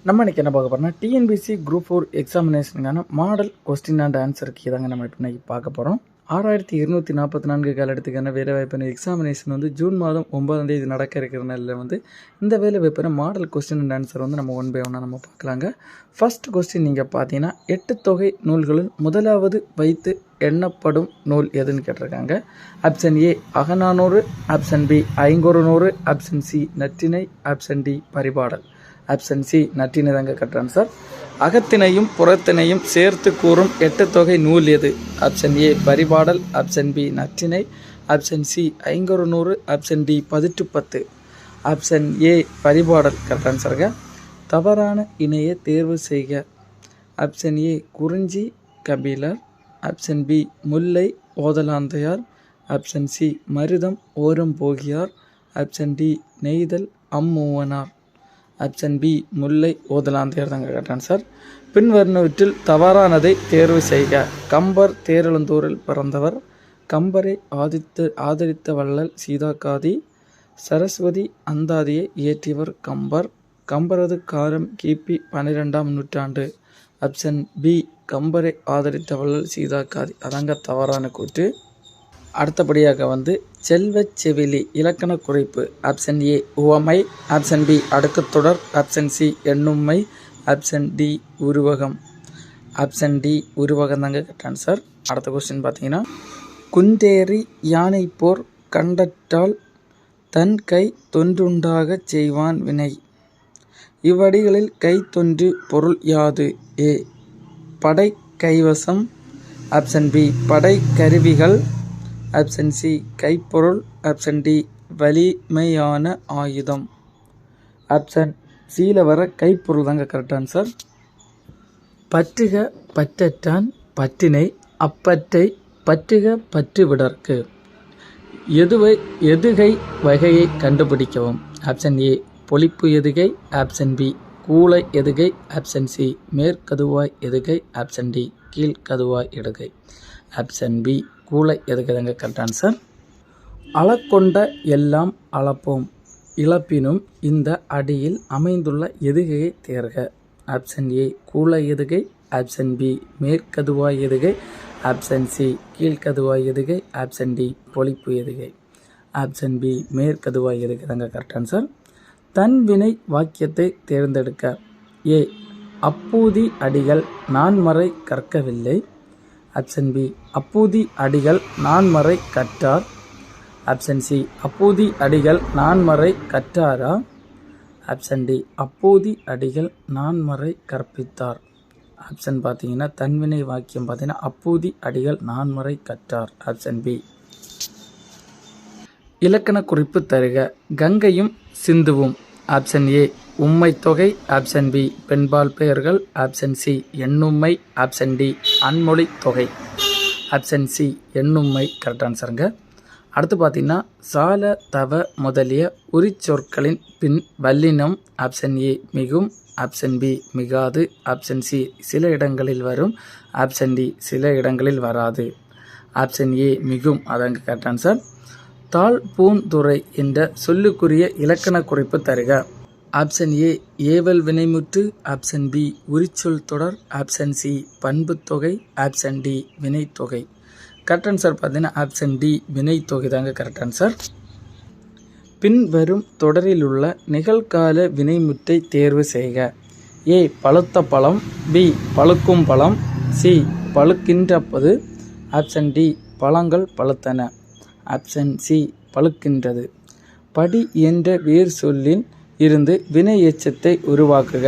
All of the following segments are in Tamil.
நம்ம இன்றைக்கி என்ன பார்க்க போகிறோம்னா டிஎன்பிசி குரூப் 4 எக்ஸாமினேஷனுக்கான model question and answer key தாங்க நம்ம இப்போ இன்றைக்கி பார்க்க போகிறோம். 6244 காலத்துக்கான வேலைவாய்ப்பு எக்ஸாமினேஷன் வந்து ஜூன் மாதம் 9ஆம் தேதி நடக்க இருக்கிற நிலையில் இந்த வேலைவாய்ப்பான மாடல் கொஸ்டின் அண்ட் ஆன்சர் நம்ம ஒன் பை ஒன்னாக நம்ம பார்க்கலாங்க. ஃபர்ஸ்ட் கொஸ்டின் நீங்கள் பார்த்தீங்கன்னா 8 தொகை நூல்களில் முதலாவது வைத்து எண்ணப்படும் நூல் எதுன்னு கேட்டிருக்காங்க. Option A Akananuru, option B Ainkurunuru, option C Natrinai, option D Paripadal. Option C Natrinai தாங்க கட்டுறான் சார். அகத்தினையும் புறத்தினையும் சேர்த்து கூறும் 8 தொகை நூல் எது? Option A Paripadal, option B Natrinai, option C Ainkurunuru, option D 10. Option A Paripadal கரெக்டான சார்ங்க. தவறான இணையை தேர்வு செய்க. ஆப்ஷன் ஏ குறிஞ்சி கபிலர், ஆப்ஷன் பி முல்லை ஓதலாந்தையார், ஆப்ஷன் சி மருதம் ஓரம் போகியார், ஆப்ஷன் டி நெய்தல் அம்மூவனார். ஆப்ஷன் பி முல்லை ஓதலாந்தையார் தாங்க கேட்டான் சார். பின்வருவனவற்றில் தவறானதை தேர்வு செய்க. கம்பர் தேரெழுந்தூரில் பிறந்தவர். கம்பரை ஆதரித்த வள்ளல் சீதாக்காதி. சரஸ்வதி அந்தாதியை இயற்றியவர் கம்பர். கம்பரது காலம் கிபி 12ஆம் நூற்றாண்டு. ஆப்ஷன் பி கம்பரை ஆதரித்த வள்ளல் சீதாக்காதி அதாங்க தவறான கூற்று. அடுத்தபடியாக செல்வச் செவிலி இலக்கண குறிப்பு. ஆப்ஷன் ஏ உவமை, ஆப்ஷன் பி அடுக்குத்தொடர், ஆப்ஷன் சி எண்ணும்மை, ஆப்ஷன் டி உருவகம். ஆப்ஷன் டி உருவகம் தாங்க கரெக்டான சார். அடுத்த கொஸ்டின் பார்த்தீங்கன்னா, குந்தேறி யானை போர் கண்டற்றால் தன் கை தொன்றுண்டாகச் செய்வான் வினை. இவ்வடிகளில் கை தொன்று பொருள் யாது? ஏ படை கைவசம், ஆப்ஷன் பி படை கருவிகள், ஆப்ஷன் சி கைப்பொருள், ஆப்ஷன் டி வலிமையான ஆயுதம். ஆப்ஷன் சியில் வர கைப்பொருள் தாங்க கரெக்டான சார். பற்றுக பற்றற்றான் பற்றினை அப்பற்றை பற்றுக பற்று விடற்கு. எதுகை வகையை கண்டுபிடிக்கவும். ஆப்ஷன் ஏ பொழிப்பு எதுகை, ஆப்ஷன் பி கூளை எதுகை, ஆப்ஷன் சி மேற்கதுவாய் எதுகை, ஆப்ஷன் டி கீழ்கதுவாய் எதுகை. ஆப்ஷன் பி கூளை எதுகை தாங்க கரெக்டான சார். அளக்கொண்ட எல்லாம் அளப்போம் இழப்பினும் இந்த அடியில் அமைந்துள்ள எதுகையை தேர்க. ஆப்ஷன் ஏ கூளை எதுகை, ஆப்ஷன் பி மேற்கதுவாய் எதுகை, ஆப்ஷன் சி கீழ்கதுவாய் எதுகை, ஆப்ஷன் டி பொழிப்பு எதுகை. ஆப்ஷன் பி மேற்கதுவாய் எதுகை தாங்க கரெக்டான சார். தன்வினை வாக்கியத்தை தேர்ந்தெடுக்க. ஏ அப்பூதி அடிகள் நான்மறை கற்கவில்லை, ஆப்ஷன் பி அப்பூதி அடிகள் நான்மறை கற்றார், ஆப்ஷன் சி அப்பூதி அடிகள் நான்மறை கற்றாரா, ஆப்ஷன் டி அப்பூதி அடிகள் நான்மறை கற்பித்தார். ஆப்ஷன் பார்த்தீங்கன்னா தன்வினை வாக்கியம் பார்த்தீங்கன்னா அப்பூதி அடிகள் நான்மறை கற்றார். Option B. இலக்கண குறிப்பு தருக. கங்கையும் சிந்துவும். ஆப்ஷன் ஏ உம்மை தொகை, ஆப்ஷன் பி பெண்பால் பெயர்கள், ஆப்ஷன் சி எண்ணும்மை, ஆப்ஷன் டி அன்மொழி தொகை. ஆப்ஷன் சி எண்ணும்மை கரெக்டான சார்ங்க. அடுத்து பார்த்தீங்கன்னா சால தவ முதலிய உரிச்சொற்களின் பின் வல்லினம். ஆப்ஷன் ஏ மிகும், ஆப்ஷன் பி மிகாது, ஆப்ஷன் சி சில இடங்களில் வரும், ஆப்ஷன் டி சில இடங்களில் வராது. ஆப்ஷன் ஏ மிகும் அதாங்க கரெக்டான சார். தாழ் பூந்துறை என்ற சொல்லுக்குரிய இலக்கண குறிப்பு தருக. ஆப்ஷன் ஏ ஏவல் வினைமுற்று, ஆப்ஷன் பி உரிச்சொல் தொடர், ஆப்ஷன் சி பண்பு தொகை, ஆப்ஷன் டி வினைத்தொகை. கரெக்டான சார் பார்த்தீங்கன்னா ஆப்ஷன் டி வினைத்தொகை தாங்க கரெக்டான சார். பின்வரும் தொடரில் உள்ள நிகழ்கால வினைமுற்றை தேர்வு செய்க. ஏ பழுத்த பழம், பி பழுக்கும் பழம், சி பழுக்கின்றப்பது, ஆப்ஷன் டி பழங்கள் பழுத்தன, ஆப்ஷன் சி பழுக்கின்றது. படி என்ற வேர் சொல்லின் இருந்து வினை எச்சத்தை உருவாக்குக.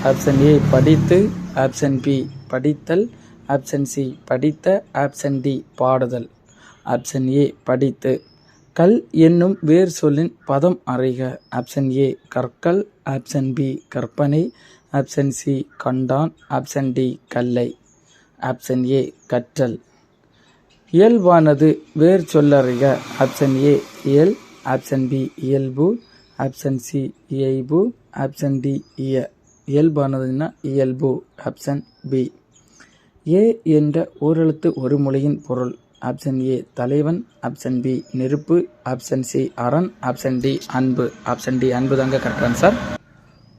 ஆப்ஷன் ஏ படித்து, ஆப்ஷன் பி படித்தல், ஆப்ஷன் சி படித்த, ஆப்ஷன் டி பாடுதல். ஆப்ஷன் ஏ படித்து. கல் என்னும் வேர் சொல்லின் பதம் அறிக. ஆப்ஷன் ஏ கற்கள், ஆப்ஷன் பி கற்பனை, ஆப்ஷன் சி கண்டான், ஆப்ஷன் டி கல்லை, ஆப்ஷன் ஏ கற்றல். இயல்பானது வேர் சொல்லறிக. ஆப்ஷன் ஏ இயல், ஆப்ஷன் பி இயல்பு, ஆப்ஷன் சி இயைபு, ஆப்ஷன் டி இயல்பானதுன்னா இயல்பு, ஆப்ஷன் பி. ஏ என்ற ஓரெழுத்து ஒரு மொழியின் பொருள். ஆப்ஷன் ஏ தலைவன், ஆப்ஷன் பி நெருப்பு, ஆப்ஷன் சி அரண், ஆப்ஷன் டி அன்பு. ஆப்ஷன் டி அன்பு தாங்க கரெக்டான சார்.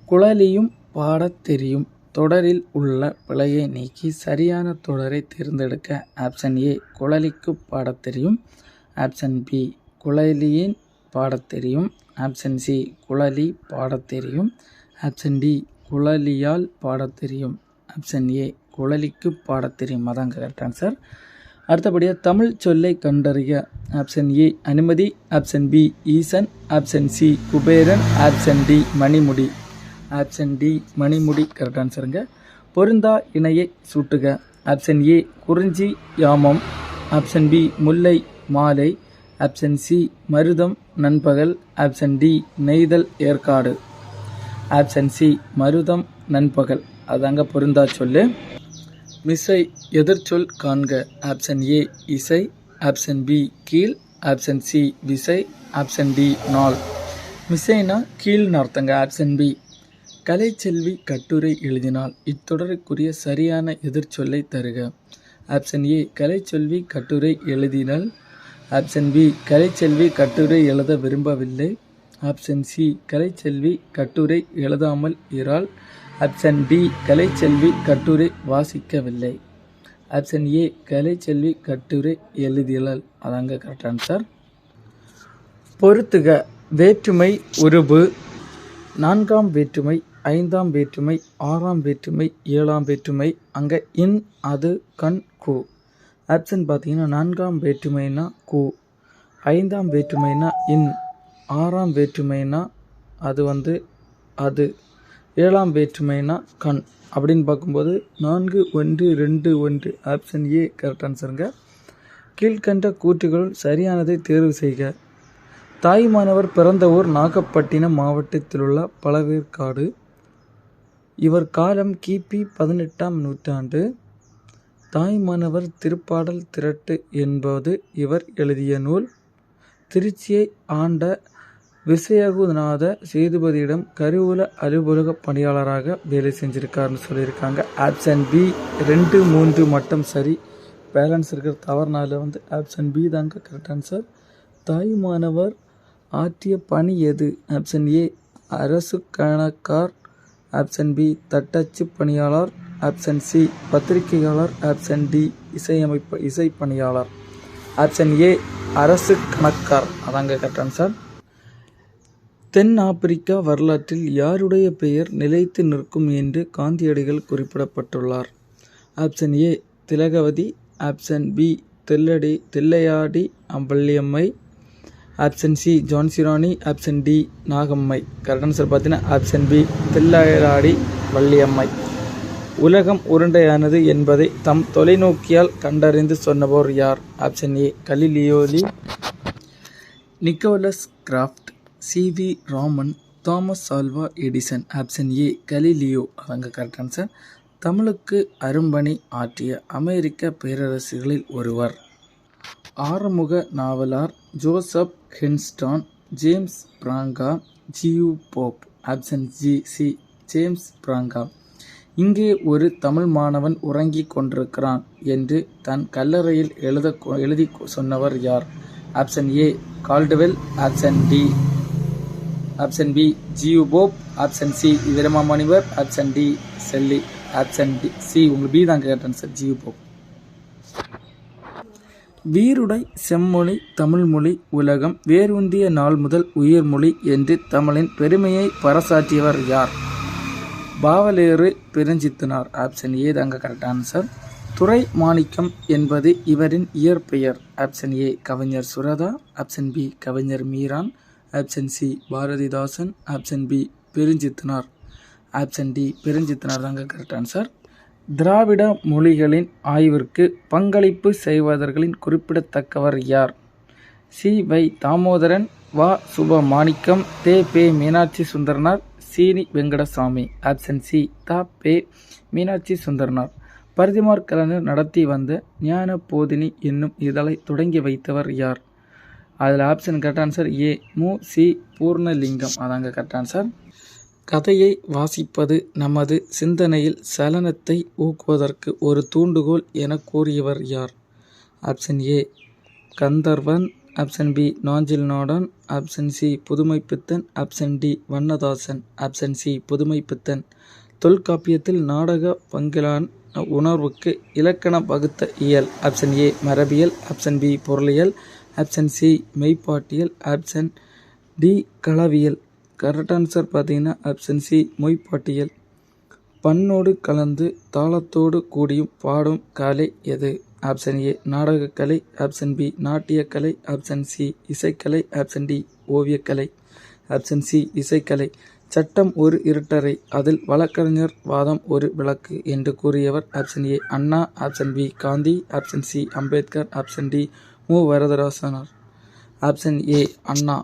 குழலியும் பாடத் தெரியும். தொடரில் உள்ள பிழையை நீக்கி சரியான தொடரை தேர்ந்தெடுக்க. ஆப்ஷன் ஏ குழலிக்கு பாடத் தெரியும். ஆப்ஷன் பி குழலியின் பாடத் தெரியும். ஆப்ஷன் சி குழலி பாடத் தெரியும். ஆப்ஷன் டி குழலியால் பாடத் தெரியும். ஆப்ஷன் ஏ குழலிக்கு பாடத் தெரியும். அதான் கரெக்ட் ஆன்சர். அடுத்தபடியாக தமிழ் சொல்லை கண்டறிய. ஆப்ஷன் ஏ அனுமதி. Option B Eesan. Option C Kuberan. Option D மணிமுடி. ஆப்ஷன் டி மணிமுடி கரெக்ட் ஆன்சருங்க. பொருந்தா இணையை சூட்டுக. ஆப்ஷன் ஏ குறிஞ்சி யாமம். ஆப்ஷன் பி முல்லை மாலை. ஆப்ஷன் சி மருதம் நண்பகல். ஆப்ஷன் டி நெய்தல் ஏற்காடு. ஆப்ஷன் சி மருதம் நண்பகல் அதாங்க பொருந்தா சொல்லு. மிசை எதிர்ச்சொல் காண்க. ஆப்ஷன் ஏ இசை. ஆப்ஷன் பி கீழ். ஆப்ஷன் சி விசை. ஆப்ஷன் டி நாள். மிசைனா கீழ்னு அர்த்தங்க. Option B. கலைச்செல்வி கட்டுரை எழுதினால். இத்தொடருக்குரிய சரியான எதிர்ச்சொல்லை தருக. ஆப்ஷன் ஏ கலைச்செல்வி கட்டுரை எழுதினால். ஆப்ஷன் பி கலைச்செல்வி கட்டுரை எழுத விரும்பவில்லை. ஆப்ஷன் சி கலைச்செல்வி கட்டுரை எழுதாமல் இராள். ஆப்ஷன் டி கலைச்செல்வி கட்டுரை வாசிக்கவில்லை. ஆப்ஷன் ஏ கலைச்செல்வி கட்டுரை எழுதியலால் அதாங்க கரெக்ட் ஆன்சர். பொறுத்துக. வேற்றுமை உருபு. 4ஆம் வேற்றுமை, 5ஆம் வேற்றுமை, 6ஆம் வேற்றுமை, 7ஆம் வேற்றுமை. அங்கே இன் அது கண் கு. ஆப்ஷன் பார்த்தீங்கன்னா 4ஆம் வேற்றுமைனா கு, 5ஆம் வேற்றுமைனா இன், 6ஆம் வேற்றுமைனா அது அது, 7ஆம் வேற்றுமைனா கண். அப்படின்னு பார்க்கும்போது 4 1 2 1 ஆப்ஷன் ஏ கரெக்ட் ஆன்சருங்க. கீழ்கண்ட கூற்றுகளுள் சரியானதை தேர்வு செய்க. தாயுமானவர் பிறந்த ஊர் நாகப்பட்டினம் மாவட்டத்திலுள்ள பழவேற்காடு. இவர் காலம் கிபி 18ஆம் நூற்றாண்டு. தாயுமானவர் திருப்பாடல் திரட்டு என்பது இவர் எழுதிய நூல். திருச்சியை ஆண்ட விசயகுநாத சேதுபதியிடம் கருவூல அலுவலக பணியாளராக வேலை செஞ்சுருக்காருன்னு சொல்லியிருக்காங்க. ஆப்ஷன் பி 2 3 மட்டும் சரி. பேலன்ஸ் இருக்கிற தவறுனால ஆப்ஷன் பி தாங்க கரெக்ட் ஆன்சர். தாயுமானவர் ஆற்றிய பணி எது? ஆப்ஷன் ஏ அரசு கணக்கார். ஆப்ஷன் பி தட்டச்சு பணியாளர். ஆப்ஷன் சி பத்திரிகையாளர். ஆப்ஷன் டி இசை பணியாளர். ஆப்ஷன் ஏ அரசு கணக்கார் அதாங்க கரெக்ட் ஆன்சர். தென் ஆப்பிரிக்கா வரலாற்றில் யாருடைய பெயர் நிலைத்து நிற்கும் என்று காந்தியடிகள் குறிப்பிடப்பட்டுள்ளார்? Option A Thilagavathi. Option B Thillaiyadi Valliammai. Option C Jhansi Rani. Option D Nagammai. Correct answer பார்த்தீங்கன்னா ஆப்ஷன் பி தில்லையாடி வள்ளியம்மை. உலகம் உருண்டையானது என்பதை தம் தொலைநோக்கியால் கண்டறிந்து சொன்னவர் யார்? Option A Galileo. நிக்கோலஸ் கிராஃப்ட். C V. Raman. Thomas Alva Edison. Option A Galileo அதாங்க கரெக்ட் ஆன்சர். தமிழுக்கு அரும்பணி ஆற்றிய அமெரிக்க பேரரசுகளில் ஒருவர். ஆறுமுக நாவலார். ஜோசப் ஹென்ஸ்டான். ஜேம்ஸ் பிராங்கா. G U Pope. Option C James பிராங்கா. இங்கே ஒரு தமிழ் மாணவன் உறங்கிக் கொண்டிருக்கிறான் என்று தன் கல்லறையில் எழுதி சொன்னவர் யார்? Option A Caldwell. Option B G U Pope. Option C Veeramamunivar. Option D Shelley. Option D C உங்களுக்கு பி தான் கரெக்ட் ஆன்சர் ஜியு போப். வீருடை செம்மொழி தமிழ்மொழி உலகம் வேரூன்றிய நாள் முதல் உயிர்மொழி என்று தமிழின் பெருமையை பறைசாற்றியவர் யார்? பாவலேறு பெருஞ்சித்தனார். ஆப்ஷன் ஏ தாங்க கரெக்ட் ஆன்சர். துரை மாணிக்கம் என்பது இவரின் இயற்பெயர். ஆப்ஷன் ஏ கவிஞர் சுரதா. ஆப்ஷன் பி கவிஞர் Meeran. Option C Bharathidasan. Option B Perunchithanar. Option D Perunchithanar தாங்க கரெக்ட் ஆன்சர். திராவிட மொழிகளின் ஆய்விற்கு பங்களிப்பு செய்வதர்களின் குறிப்பிடத்தக்கவர் யார்? சி வை தாமோதரன். வா சுபமாணிக்கம். பே மீனாட்சி சுந்தரனார். சீனி வெங்கடசாமி. ஆப்ஷன் சி பே மீனாட்சி சுந்தரனார். பரிதிமாற் கலைஞர் நடத்தி வந்த ஞான போதினி என்னும் இதழை தொடங்கி வைத்தவர் யார்? அதில் option correct answer A C Purnalingam அதாங்க கரெக்ட் ஆன்சர். கதையை வாசிப்பது நமது சிந்தனையில் சலனத்தை ஊக்குவதற்கு ஒரு தூண்டுகோல் என கூறியவர் யார்? Option A Kandharvan. Option B Nanjil Nadan. Option C Pudhumaipithan. Option D Vannadasan. Option C Pudhumaipithan. தொல்காப்பியத்தில் நாடக பங்கிலான் உணர்வுக்கு இலக்கண வகுத்த இயல். ஆப்ஷன் ஏ மரபியல், ஆப்ஷன் பி பொருளியல், ஆப்ஷன் சி மெய்ப்பாட்டியல், ஆப்ஷன் டி களவியல். கரெக்ட் ஆன்சர் பார்த்தீங்கன்னா ஆப்ஷன் சி மொய்ப்பாட்டியல். பண்ணோடு கலந்து தாளத்தோடு கூடியும் பாடும் கலை எது? ஆப்ஷன் ஏ நாடகக்கலை, ஆப்ஷன் பி நாட்டியக்கலை, ஆப்ஷன் சி இசைக்கலை, ஆப்ஷன் டி ஓவியக்கலை. ஆப்ஷன் சி இசைக்கலை. சட்டம் ஒரு இருட்டறை, அதில் வழக்கறிஞர் வாதம் ஒரு விளக்கு என்று கூறியவர். Option A Anna, option B Gandhi, option C Ambedkar, option D Mu Varadarasanar. Option A அண்ணா.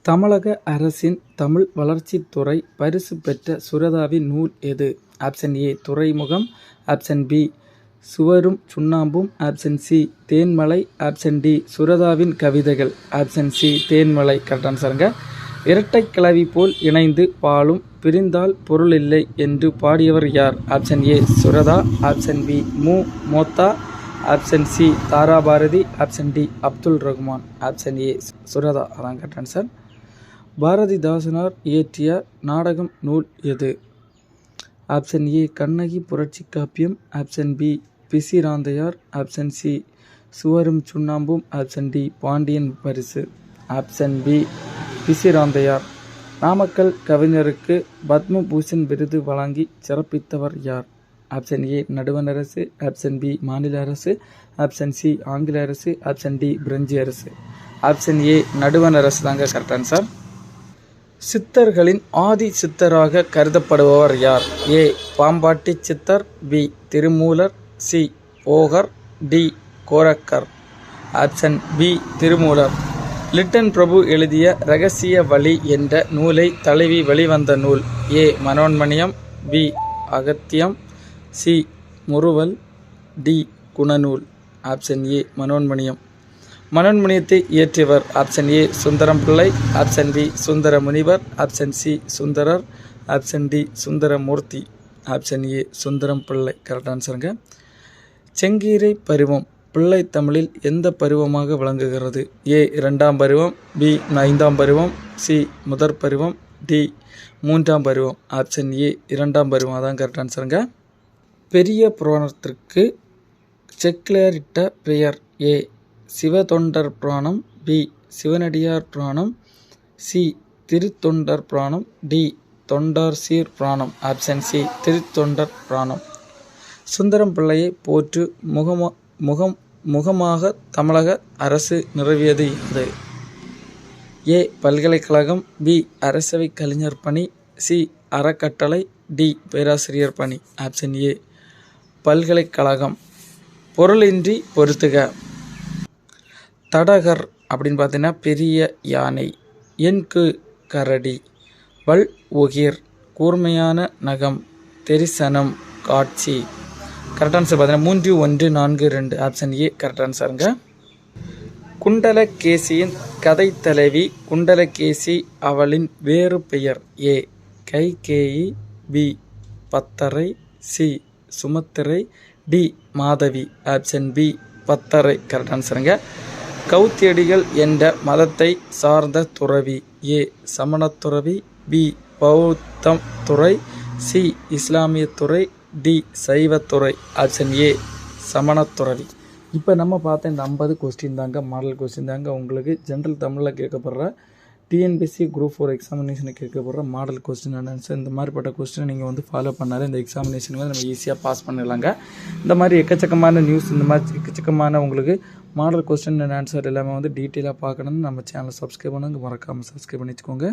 தமிழக அரசின் தமிழ் வளர்ச்சித்துறை பரிசு பெற்ற சுரதாவின் நூல் எது? ஆப்ஷன் ஏ துறைமுகம், ஆப்ஷன் பி சுவரும் சுண்ணாம்பும், option C Thenmalai, option D சுரதாவின் கவிதைகள். Option C Thenmalai. கரெக்ட் ஆன்சருங்க. இரட்டை கிளவி போல் இணைந்து பாலும் பிரிந்தால் பொருளில்லை என்று பாடியவர் யார்? Option A Suratha, option B Mu Metha, option C Tharabharathi, option D Abdul Rahman. Option A Suratha அதான் கரெக்ட் ஆன்சர். பாரதிதாசனார் இயற்றிய நாடகம் நூல் எது? ஆப்ஷன் ஏ கண்ணகி புரட்சி காப்பியம், option B Pisirandhaiyar, option C சுவரும் சுண்ணாம்பும், ஆப்ஷன் டி பாண்டியன் பரிசு. Option B Pisirandhaiyar. நாமக்கல் கவிஞருக்கு பத்ம பூஷன் விருது வழங்கி சிறப்பித்தவர் யார்? ஆப்ஷன் ஏ நடுவண் அரசு, ஆப்ஷன் பி மாநில அரசு, ஆப்ஷன் சி ஆங்கில அரசு, ஆப்ஷன் டி பிரெஞ்சு அரசு. ஆப்ஷன் ஏ நடுவண் அரசு தாங்க கரெக்ட் ஆன்சர். சித்தர்களின் ஆதி சித்தராக கருதப்படுபவர் யார்? ஏ பாம்பாட்டி சித்தர், B Thirumoolar, C Bogar, D Korakkar. Option B Thirumoolar. Lytton பிரபு எழுதிய இரகசிய வழி என்ற நூலை தழுவி வெளிவந்த நூல். A Manonmaniyam, B Agathiyam, C முறுவல், டி குணநூல். Option A Manonmaniyam. மனோன்மணியத்தை இயற்றியவர். Option A Sundaram Pillai, option B Sundara முனிவர், option C Sundarar, option D Sundaramoorthy. Option A Sundaram Pillai correct ஆன்சருங்க. செங்கீரை பருவம் பிள்ளை தமிழில் எந்த பருவமாக விளங்குகிறது? ஏ இரண்டாம் பருவம், பி ஐந்தாம் பருவம், சி முதற் பருவம், டி மூன்றாம் பருவம். ஆப்ஷன் ஏ இரண்டாம் பருவம் அதான் கரெக்ட் ஆன்சருங்க. பெரிய புராணத்திற்கு செக்கிலரிட்ட பெயர். ஏ சிவதொண்டர் புராணம், பி சிவனடியார் புராணம், சி திருத்தொண்டர் புராணம், டி தொண்டார் சீர் புராணம். ஆப்ஷன் சி திருத்தொண்டர் புராணம். சுந்தரம் பிள்ளையை போற்று முகமாக தமிழக அரசு நிறுவியது எது? ஏ பல்கலைக்கழகம், பி அரசவை கலைஞர் பணி, சி அறக்கட்டளை, டி பேராசிரியர் பணி. ஆப்ஷன் ஏ பல்கலைக்கழகம். பொருளின்றி பொறுத்துக. தடகர் அப்படின்னு பார்த்தீங்கன்னா பெரிய யானை, என்கு கரடி, வல் உகிர் கூர்மையான நகம், தெரிசனம் காட்சி. கரெக்ட் ஆன்சர் பார்த்தீங்கன்னா 3, 1, 4, 2. Option A correct ஆன்சருங்க. குண்டலகேசியின் கதை தலைவி குண்டலகேசி, அவளின் வேறு பெயர். A Kaikeyi, B Bathirai, C Sumithirai, D Madhavi. Option B Bathirai correct ஆன்சருங்க. கௌத்தியடிகள் என்ற மதத்தை சார்ந்த துறவி. ஏ சமணத்துறவி, பி பௌத்தம் துறை, சி இஸ்லாமிய துறை, டி சைவத்துறை. Option A சமணத்துறவி. இப்போ நம்ம பார்த்த இந்த 50 கொஸ்டின் தாங்க மாடல் கொஸ்டின் தாங்க உங்களுக்கு ஜென்ரல் தமிழில் கேட்கப்படுற டிஎன்பிஎஸ்சி குரூப் 4 எக்ஸாமினேஷனுக்கு கேட்கப்படுற மாடல் கொஸ்டின் அண்ட் ஆன்சர். இந்த மாதிரிப்பட்ட கொஸ்டினை நீங்கள் வந்து ஃபாலோ பண்ணாலே இந்த எக்ஸாமினேஷனில் நம்ம ஈஸியாக பாஸ் பண்ணிடலாங்க. இந்த மாதிரி எக்கச்சக்கமான நியூஸ், இந்த மாதிரி எக்கச்சக்கமான உங்களுக்கு மாடல் கொஸ்டின் அண்ட் ஆன்சர் எல்லாமே வந்து டீட்டெயிலாக பார்க்கணுன்னு நம்ம சேனலை சப்ஸ்கிரைப் பண்ணுங்க, மறக்காமல் சப்ஸ்கிரைப் பண்ணி வச்சுக்கோங்க.